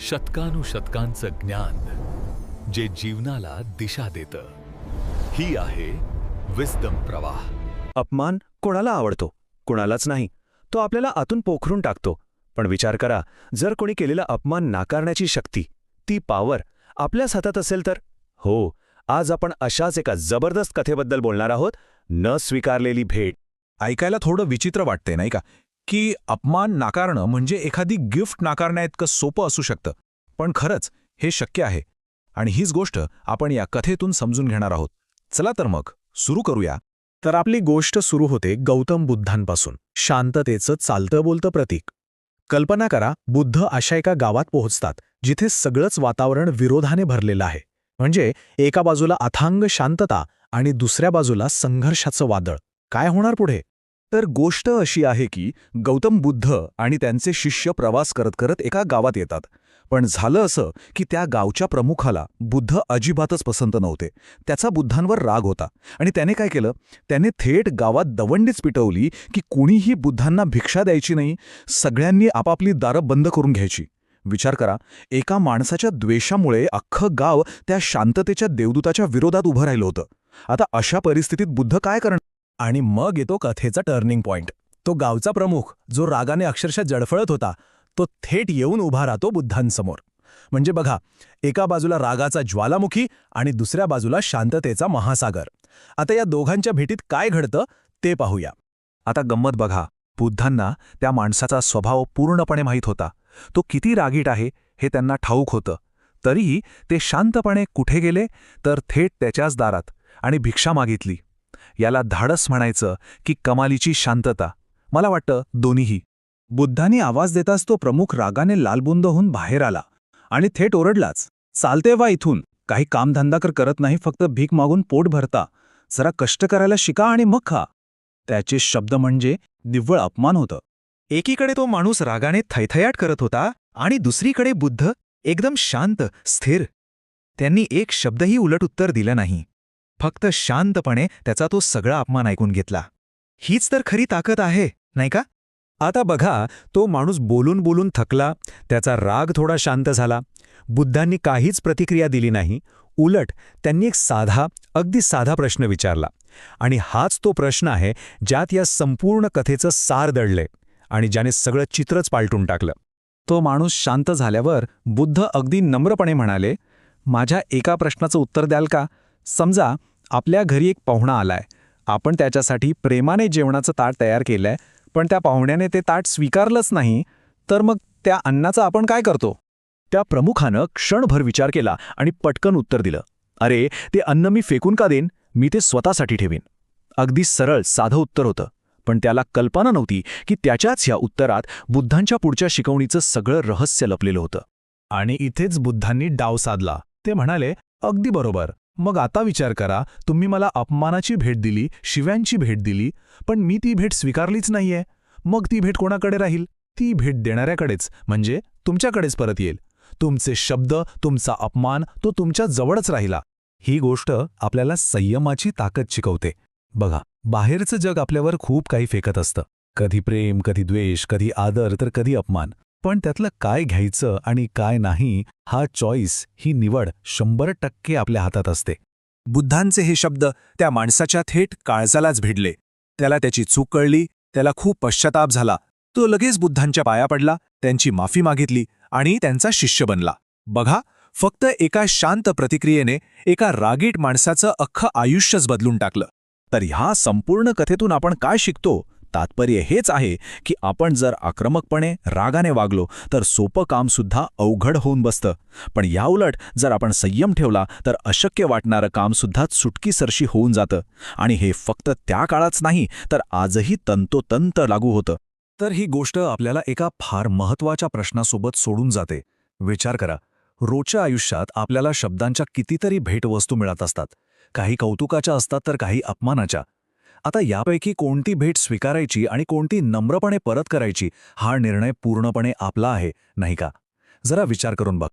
शतकानुशतकांचं ज्ञान जे जीवनाला दिशा देतं. ही आहे विस्डम प्रवाह. अपमान कोणाला आवडतो, कोणालाच नाही. तो आपल्याला आतून पोखरून टाकतो. पण विचार करा, जर कोणी केलेला अपमान नाकारण्याची शक्ती, ती पॉवर आपल्याच हातात असेल तर? हो, आज आपण अशाच एका जबरदस्त कथेबद्दल बोलणार आहोत, न स्वीकारलेली भेट. ऐकायला थोडं विचित्र वाटते नाही का, की अपमान नाकारणं म्हणजे एखादी गिफ्ट नाकारण्याइतकं सोपं असू शकतं. पण खरंच हे शक्य आहे. आणि हीच गोष्ट आपण या कथेतून समजून घेणार आहोत. चला तर मग सुरू करूया. तर आपली गोष्ट सुरू होते गौतम बुद्धांपासून, शांततेचं चालतं बोलतं प्रतीक. कल्पना करा, बुद्ध अशा एका गावात पोहोचतात जिथे सगळंच वातावरण विरोधाने भरलेलं आहे. म्हणजे एका बाजूला अथांग शांतता आणि दुसऱ्या बाजूला संघर्षाचं वादळ. काय होणार पुढे? तर गोष्ट अशी आहे की गौतम बुद्ध आणि त्यांचे शिष्य प्रवास करत करत एका गावात येतात. पण झालं असं की त्या गावच्या प्रमुखाला बुद्ध अजिबातच पसंत नव्हते. त्याचा बुद्धांवर राग होता आणि त्याने काय केलं, त्याने थेट गावात दवंडीच पिटवली की कुणीही बुद्धांना भिक्षा द्यायची नाही, सगळ्यांनी आपापली दारं बंद करून घ्यायची. विचार करा, एका माणसाच्या द्वेषामुळे अख्खं गाव त्या शांततेच्या देवदूताच्या विरोधात उभं राहिलं होतं. आता अशा परिस्थितीत बुद्ध काय करणार? आणि मग येतो कथेचा टर्निंग पॉइंट. तो गावचा प्रमुख, जो रागाने अक्षरशः जळफळत होता, तो थेट येऊन उभा राहतो बुद्धांसमोर. म्हणजे बघा, एका बाजूला रागाचा ज्वालामुखी आणि दुसऱ्या बाजूला शांततेचा महासागर. आता या दोघांच्या भेटीत काय घडतं ते पाहूया. आता गंमत बघा, बुद्धांना त्या माणसाचा स्वभाव पूर्णपणे माहीत होता. तो किती रागीट आहे हे त्यांना ठाऊक होतं. तरीही ते शांतपणे कुठे गेले, तर थेट त्याच्याच दारात आणि भिक्षा मागितली. याला धाडस म्हणायचं की कमालीची शांतता? मला वाटतं दोन्हीही. बुद्धांनी आवाज देताच तो प्रमुख रागाने लालबुंद होऊन बाहेर आला आणि थेट ओरडलाच, चालते वा इथून? काही कामधंदा करत नाही, फक्त भीक मागून पोट भरता. जरा कष्ट करायला शिका आणि मग खा. त्याचे शब्द म्हणजे निव्वळ अपमान होतं. एकीकडे तो माणूस रागाने थैथयाट करत होता आणि दुसरीकडे बुद्ध एकदम शांत, स्थिर. त्यांनी एक शब्दही उलट उत्तर दिलं नाही. फक्त शांतपणे त्याचा तो सगळा अपमान ऐकून घेतला. हीच तर खरी ताकद आहे, नाही का? आता बघा, तो माणूस बोलून बोलून थकला, त्याचा राग थोडा शांत झाला. बुद्धांनी काहीच प्रतिक्रिया दिली नाही. उलट त्यांनी एक अगदी साधा प्रश्न विचारला. आणि हाच तो प्रश्न आहे ज्यात या संपूर्ण कथेचं सार दडलंय आणि ज्याने सगळं चित्रच पालटून टाकलं. तो माणूस शांत झाल्यावर बुद्ध अगदी नम्रपणे म्हणाले, माझ्या एका प्रश्नाचं उत्तर द्याल का? समजा आपल्या घरी एक पाहुणा आलाय. आपण त्याच्यासाठी प्रेमाने जेवणाचं ताट तयार केलंय, पण त्या पाहुण्याने ते ताट स्वीकारलंच नाही, तर मग त्या अन्नाचं आपण काय करतो? त्या प्रमुखानं क्षणभर विचार केला आणि पटकन उत्तर दिलं, अरे, ते अन्न मी फेकून का देईन? मी ते स्वतःसाठी ठेवीन. अगदी सरळ साधं उत्तर होतं. पण त्याला कल्पना नव्हती की त्याच्याच ह्या उत्तरात बुद्धांच्या पुढच्या शिकवणीचं सगळं रहस्य लपलेलं होतं. आणि इथेच बुद्धांनी डाव साधला. ते म्हणाले, अगदी बरोबर. मग आता विचार करा, तुम्ही मला अपमानाची भेट दिली, शिव्यांची भेट दिली, पण मी ती भेट स्वीकारलीच नाहीये. मग ती भेट कोणाकडे राहील? ती भेट देणाऱ्याकडेच, म्हणजे तुमच्याकडेच परत येईल. तुमचे शब्द, तुमचा अपमान, तो तुमच्या जवळच राहिला. ही गोष्ट आपल्याला संयमाची ताकद शिकवते. बघा, बाहेरचं जग आपल्यावर खूप काही फेकत असतं. कधी प्रेम, कधी द्वेष, कधी आदर, तर कधी अपमान. पण त्यातलं काय घ्यायचं आणि काय नाही, हा चॉईस, ही निवड 100% आपल्या हातात असते. बुद्धांचे हे शब्द त्या माणसाच्या थेट काळजालाच भिडले. त्याला त्याची चूक कळली, त्याला खूप पश्चाताप झाला. तो लगेच बुद्धांच्या पाया पडला, त्यांची माफी मागितली आणि त्यांचा शिष्य बनला. बघा, फक्त एका शांत प्रतिक्रियेने एका रागीट माणसाचं अख्खं आयुष्यच बदलून टाकलं. तर ह्या संपूर्ण कथेतून आपण काय शिकतो? तात्पर्य हेच आहे की आपण जर आक्रमकपणे, रागाने वागलो तर सोपं कामसुद्धा अवघड होऊन बसतं. पण याउलट जर आपण संयम ठेवला तर अशक्य वाटणारं कामसुद्धा चुटकीसरशी होऊन जातं. आणि हे फक्त त्या काळाच नाही, तर आजही तंतोतंत लागू होतं. तर ही गोष्ट आपल्याला एका फार महत्त्वाच्या प्रश्नासोबत सोडून जाते. विचार करा, रोजच्या आयुष्यात आपल्याला शब्दांच्या कितीतरी भेटवस्तू मिळत असतात. काही कौतुकाच्या असतात तर काही अपमानाच्या. आता यापैकी कोणती भेट स्वीकारायची आणि कोणती नम्रपणे परत करायची, हा निर्णय पूर्णपणे आपला आहे, नाही का? जरा विचार करून बघ.